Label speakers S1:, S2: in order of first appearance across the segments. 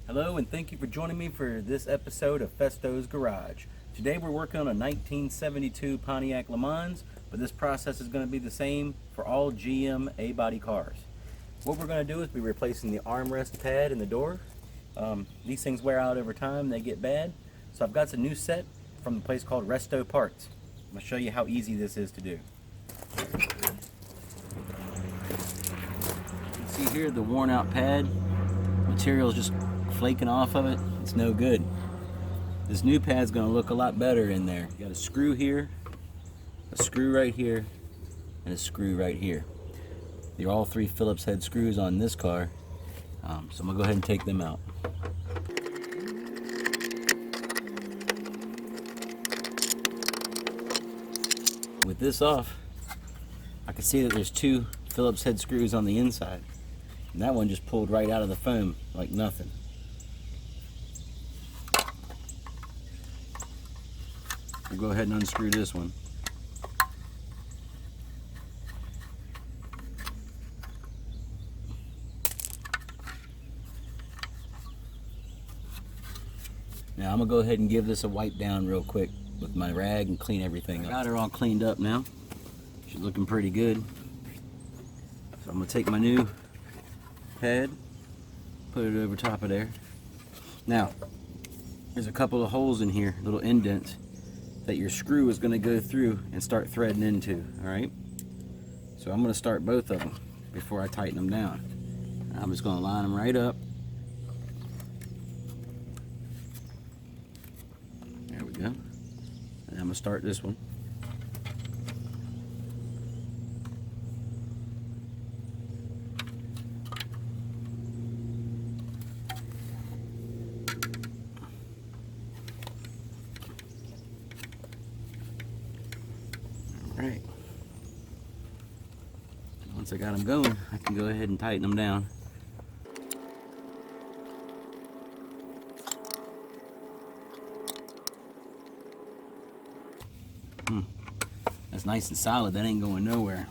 S1: Hello and thank you for joining me for this episode of Festo's Garage. Today we're working on a 1972 Pontiac Lemans, but this process is going to be the same for all GM A-body cars. What we're going to do is be replacing the armrest pad in the door. These things wear out over time, they get bad. So I've got a new set from a place called Resto Parts. I'm going to show you how easy this is to do. You can see here the worn out pad. Material is just flaking off of it. It's no good. This new pad's going to look a lot better in there. You got a screw here, a screw right here, and a screw right here. They're all three Phillips head screws on this car. So I'm going to go ahead and take them out. With this off, I can see that there's two Phillips head screws on the inside. And that one just pulled right out of the foam like nothing. We'll go ahead and unscrew this one. Now I'm gonna go ahead and give this a wipe down real quick with my rag and clean everything up. I got her all cleaned up now. She's looking pretty good. So I'm gonna take my new pad, put it over top of there. Now, there's a couple of holes in here, little indents, that your screw is gonna go through and start threading into, all right? So I'm gonna start both of them before I tighten them down. I'm just gonna line them right up. There we go. And I'm gonna start this one. Right. Once I got them going, I can go ahead and tighten them down. That's nice and solid. That ain't going nowhere.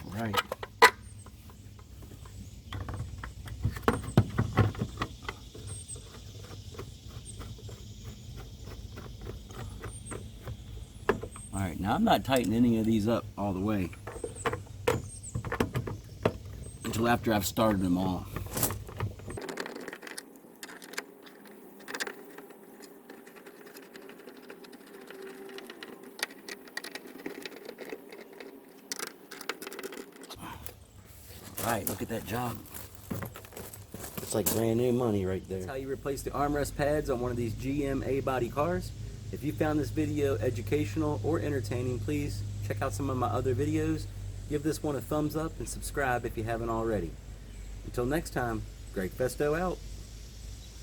S1: All right. Alright, now I'm not tightening any of these up all the way until after I've started them all. Alright, look at that job. It's like brand new money right there. That's how you replace the armrest pads on one of these GM A-body cars. If you found this video educational or entertaining, please check out some of my other videos. Give this one a thumbs up and subscribe if you haven't already. Until next time, Greg Festo out.